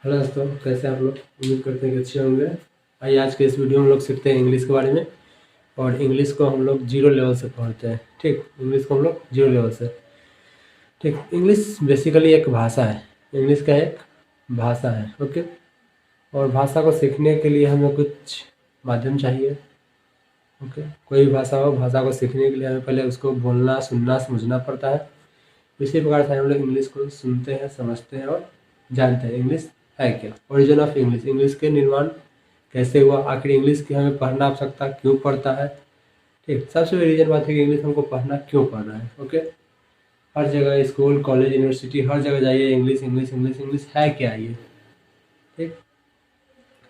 Hello दोस्तों, कैसे आप लोग? उम्मीद करते हैं कि अच्छे होंगे। आइए आज के इस वीडियो में हम लोग सीखते हैं इंग्लिश के बारे में। और इंग्लिश को हम लोग जीरो लेवल से पढ़ते हैं। ठीक, इंग्लिश को हम लोग जीरो लेवल से। ठीक, इंग्लिश बेसिकली एक भाषा है। इंग्लिश का एक भाषा है। ओके। और भाषा को सीखने के लिए हमें कुछ माध्यम चाहिए। ओके, कोई भी भाषा हो, भाषा को सीखने के लिए हमें पहले उसको बोलना, सुनना, समझना पड़ता है। इसी प्रकार से हम लोग इंग्लिश को सुनते हैं, समझते हैं और जानते हैं इंग्लिश है क्या। ओरिजिन ऑफ इंग्लिश, इंग्लिश के निर्माण कैसे हुआ, आखिर इंग्लिश की हमें पढ़ना आवश्यकता क्यों पड़ता है। ठीक, सबसे बड़ी रीजन बात है कि इंग्लिश हमको पढ़ना क्यों पड़ना है। ओके। हर जगह स्कूल, कॉलेज, यूनिवर्सिटी, हर जगह जाइए इंग्लिश इंग्लिश इंग्लिश इंग्लिश है क्या ये। ठीक,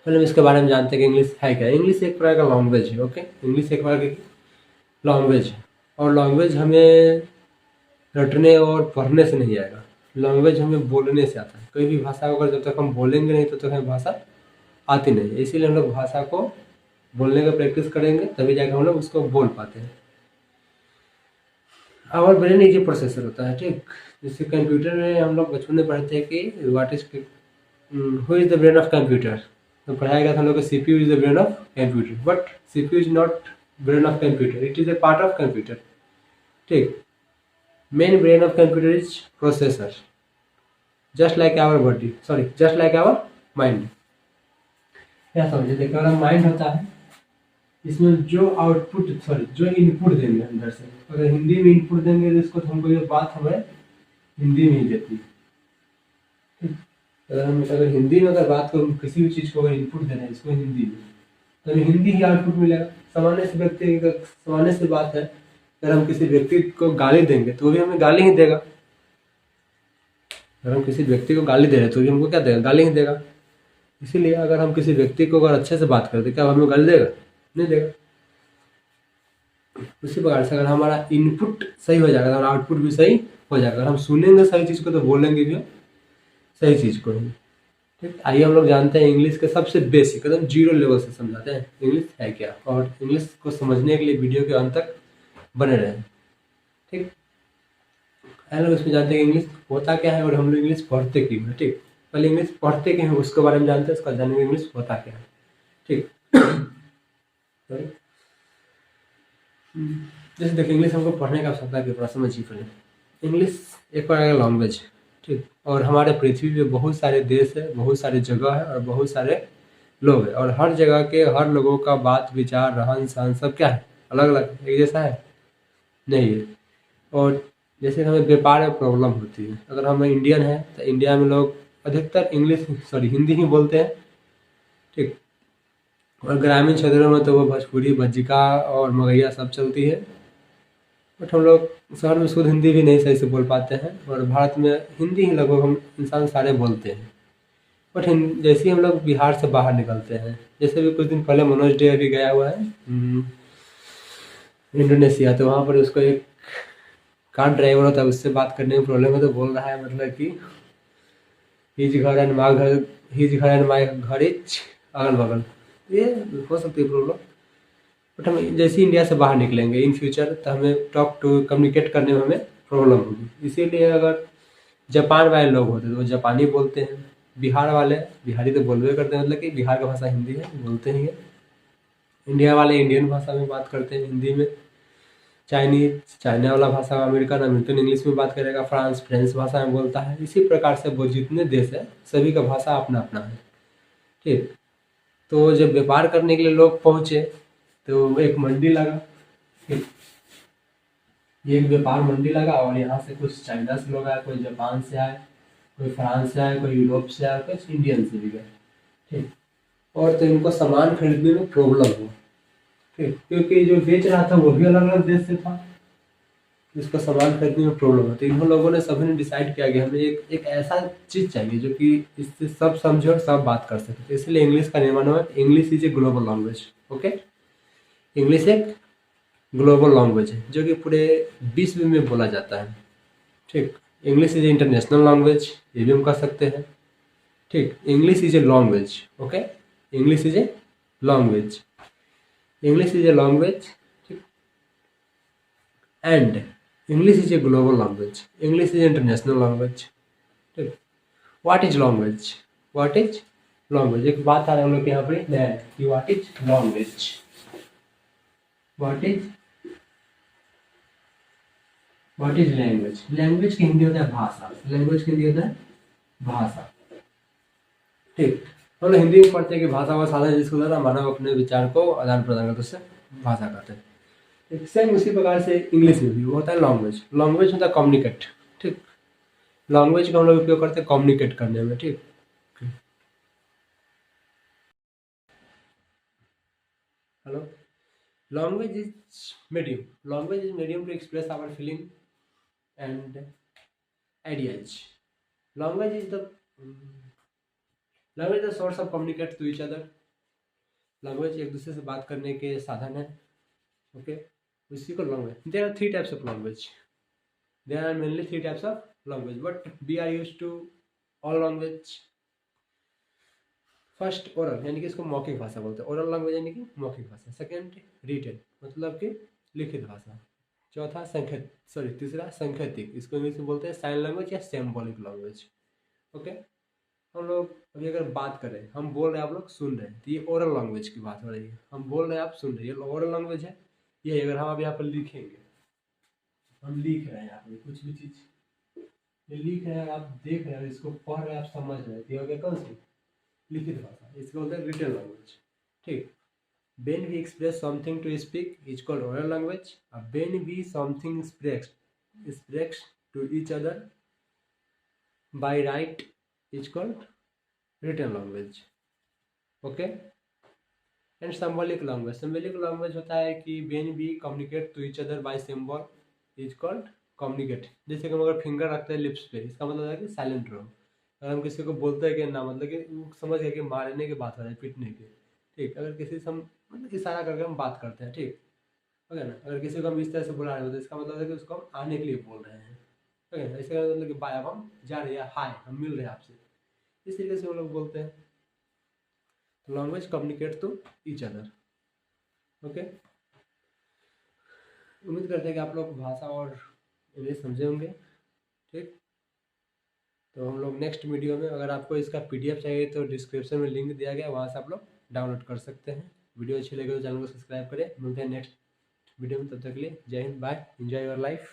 पहले हम इसके बारे में जानते हैं कि इंग्लिश है क्या। इंग्लिश एक प्रकार का लैंग्वेज है। ओके, इंग्लिश एक प्रकार की लैंग्वेज है। और लैंग्वेज हमें रटने और पढ़ने से नहीं आएगा। लैंग्वेज हमें बोलने से आता है। कोई भी भाषा को अगर जब तक हम बोलेंगे नहीं तब तक हमें भाषा आती नहीं है। इसीलिए हम लोग भाषा को बोलने का प्रैक्टिस करेंगे, तभी जाकर हम लोग उसको बोल पाते हैं। Our brain is a processor होता है। ठीक, जैसे कंप्यूटर में हम लोग बचपन में पढ़ते हैं कि what is who is the brain of computer. तो पढ़ाया गया था हम लोग को CPU is the brain of computer, but CPU is not brain of computer, it is a part of computer. ठीक, main brain of computer is processor, just like our body, sorry just like our mind. क्या समझे? देखो, अगर mind होता है, इसमें जो output, sorry जो इनपुट देंगे अंदर से, अगर हिंदी में इनपुट देंगे तो इसको, तो हमको ये बात हमें हिंदी में ही देती है। ठीक? अगर हिंदी में अगर बात को, किसी भी चीज़ को अगर इनपुट देना है इसको हिंदी में, तो हमें हिंदी ही आउटपुट मिलेगा। सामान्य से व्यक्ति, सामान्य से बात है, अगर हम किसी व्यक्ति को गाली देंगे तो वो भी हमें गाली ही देगा। अगर हम किसी व्यक्ति को गाली दे रहे हैं तो भी हमको क्या देगा? गाली ही देगा। इसीलिए अगर हम किसी व्यक्ति को अगर अच्छे से बात करें तो क्या हमें गाली देगा? नहीं देगा। उसी प्रकार से अगर हमारा इनपुट सही हो जाएगा तो हमारा आउटपुट भी सही हो जाएगा। अगर हम सुनेंगे सही चीज़ को तो बोलेंगे भी सही चीज़ को ही। ठीक, आइए हम लोग जानते हैं इंग्लिश के सबसे बेसिक, एकदम जीरो लेवल से समझाते हैं इंग्लिश है क्या। और इंग्लिश को समझने के लिए वीडियो के अंत तक बने रहें। ठीक, हम लोग इसमें जानते हैं इंग्लिश होता क्या है और हम लोग इंग्लिश पढ़ते क्यों है। ठीक, पहले इंग्लिश पढ़ते क्या है उसके बारे में जानते हैं, उसका जानेंगे इंग्लिश होता क्या है। ठीक, सॉरी। जैसे देखिए, इंग्लिश हमको पढ़ने का आवश्यकता है कि थोड़ा समझिए पहले। इंग्लिश एक प्रकार का लैंग्वेज है। ठीक, और हमारे पृथ्वी पे बहुत सारे देश है, बहुत सारे जगह है और बहुत सारे लोग हैं। और हर जगह के हर लोगों का बात, विचार, रहन सहन सब क्या है? अलग अलग, एक जैसा है नहीं है। और जैसे हमें व्यापार में प्रॉब्लम होती है, अगर हम इंडियन हैं तो इंडिया में लोग अधिकतर इंग्लिश, सॉरी हिंदी ही बोलते हैं। ठीक, और ग्रामीण क्षेत्रों में तो वो भोजपुरी, भज्जिका और मगैया सब चलती है। बट हम लोग शहर में शुद्ध हिंदी भी नहीं सही से बोल पाते हैं। और भारत में हिंदी ही लगभग हम इंसान सारे बोलते हैं। बट जैसे ही हम लोग बिहार से बाहर निकलते हैं, जैसे भी कुछ दिन पहले मनोज डे अभी गया हुआ है इंडोनेशिया, तो वहाँ पर उसको एक कार ड्राइवर होता है, उससे बात करने में प्रॉब्लम है तो बोल रहा है मतलब कि हिज घर एंड माई घर, हिज घर एंड माई घर इज अगल बगल। ये हो सकती है प्रॉब्लम। बट हम जैसे ही इंडिया से बाहर निकलेंगे इन फ्यूचर, तो हमें टॉक टू कम्युनिकेट करने में हमें प्रॉब्लम होगी। इसीलिए अगर जापान वाले लोग होते तो वो जापानी बोलते हैं, बिहार वाले बिहारी तो बोलबे करते हैं, मतलब कि बिहार का भाषा हिंदी है, बोलते ही है। इंडिया वाले इंडियन भाषा में बात करते हैं हिंदी में। चाइनीज, चाइना वाला भाषा, अमेरिकन अमेरिकन इंग्लिश में बात करेगा। फ्रांस फ्रेंच भाषा में बोलता है। इसी प्रकार से वो जितने देश है सभी का भाषा अपना अपना है। ठीक, तो जब व्यापार करने के लिए लोग पहुँचे तो एक मंडी लगा। ठीक, ये एक व्यापार मंडी लगा और यहाँ से कुछ चाइना से लोग आए, कोई जापान से आए, कोई फ्रांस से आए, कोई यूरोप से आए, कुछ इंडियन से भी गए। ठीक, और तो इनको सामान खरीदने में प्रॉब्लम हुआ। ठीक, क्योंकि जो बेच रहा था वो भी अलग अलग देश से था, जिसको सामान खरीदने में प्रॉब्लम है। तो इन लोगों ने, सभी ने डिसाइड किया कि हमें एक ऐसा चीज़ चाहिए जो कि इससे सब समझे और सब बात कर सके। तो इसलिए इंग्लिश का निर्माण हुआ। English is a global language. Okay, English एक ग्लोबल लैंग्वेज है जो कि पूरे विश्व में बोला जाता है। ठीक, English is a international language, ये भी हम कह सकते हैं। ठीक, English is a language. Okay, English is a language, English is a language. ठीक, and English is a global language, English is international language. ठीक, what is language? What is language. एक बात आ रहा है हम लोग के यहाँ पर नया कि what is language. What is language. Language की हिंदी होता है भाषा। लैंग्वेज की हिंदी होता है भाषा। ठीक, हम लोग हिंदी में पढ़ते हैं कि भाषा व साधन जिसको द्वारा मानव अपने विचार को आदान प्रदान करते उससे भाषा कहते हैं। सेम उसी प्रकार से इंग्लिश में भी वो होता है लैंग्वेज। लैंग्वेज होता है कम्युनिकेट। ठीक, लैंग्वेज का हम लोग उपयोग करते हैं कम्युनिकेट करने में। ठीक, hello. Language is medium. Language is medium to express our feeling and ideas. Language is the language the source of communicate to each other. Language एक दूसरे से बात करने के साधन है। ओके, उसी को language. There are three types of language. There are mainly three types of language but we are used to all language. First oral, यानी कि इसको मौखिक भाषा बोलते हैं। ओरल लैंग्वेज यानी कि मौखिक भाषा। सेकेंड रिटन, मतलब कि लिखित भाषा। चौथा तीसरा संकेतिक, इसको इंग्लिश में बोलते हैं साइन लैंग्वेज या सिंबॉलिक लैंग्वेज। ओके, हम लोग अभी अगर बात करें, हम बोल रहे हैं आप लोग सुन रहे हैं, तो ये ओरल लैंग्वेज की बात हो रही है। हम बोल रहे हैं आप सुन रहे हैं, ये ओरल लैंग्वेज है। ये अगर हम अब यहाँ पर लिखेंगे, हम लिख रहे हैं यहाँ पे कुछ भी चीज, ये लिख रहे हैं, आप देख रहे हैं, इसको पढ़ रहे हैं, आप समझ रहे हैं, ये हो गया कौन सी लिखित भाषा। इसको बोलते हैं रिटन लैंग्वेज। ठीक, when we express something to speak is called oral language. When we something expressed to each other by write is called written language. Okay, and symbolic language. Symbolic language होता है कि when we communicate to each other by symbol is called communicate. जैसे कि हम अगर finger रखते हैं lips पे, इसका मतलब है कि साइलेंट रहो। अगर हम किसी को बोलते हैं कि ना, मतलब कि समझ गए कि मारने की बात हो रही है, पीटने की। ठीक, अगर किसी से हम मतलब इशारा करके हम बात करते हैं। ठीक, ओके ना। अगर किसी को हम इस तरह से बुला रहे हो तो इसका मतलब है कि उसको हम आने के लिए बोल रहे हैं। ओके ना, इसका मतलब कि बाय, अब हम जा रहे हैं, हाय हम मिल रहे हैं आपसे, इस तरीके से हम लोग बोलते हैं। तो language communicate to each other. Okay, उम्मीद करते हैं कि आप लोग भाषा और इंग्लिश समझे होंगे। ठीक, तो हम लोग नेक्स्ट वीडियो में, अगर आपको इसका पीडीएफ चाहिए तो डिस्क्रिप्शन में लिंक दिया गया है, वहाँ से आप लोग डाउनलोड कर सकते हैं। वीडियो अच्छी लगे तो चैनल को सब्सक्राइब करें। मिलते हैं नेक्स्ट वीडियो में, तब तक के लिए Jai Hind, bye, enjoy your life.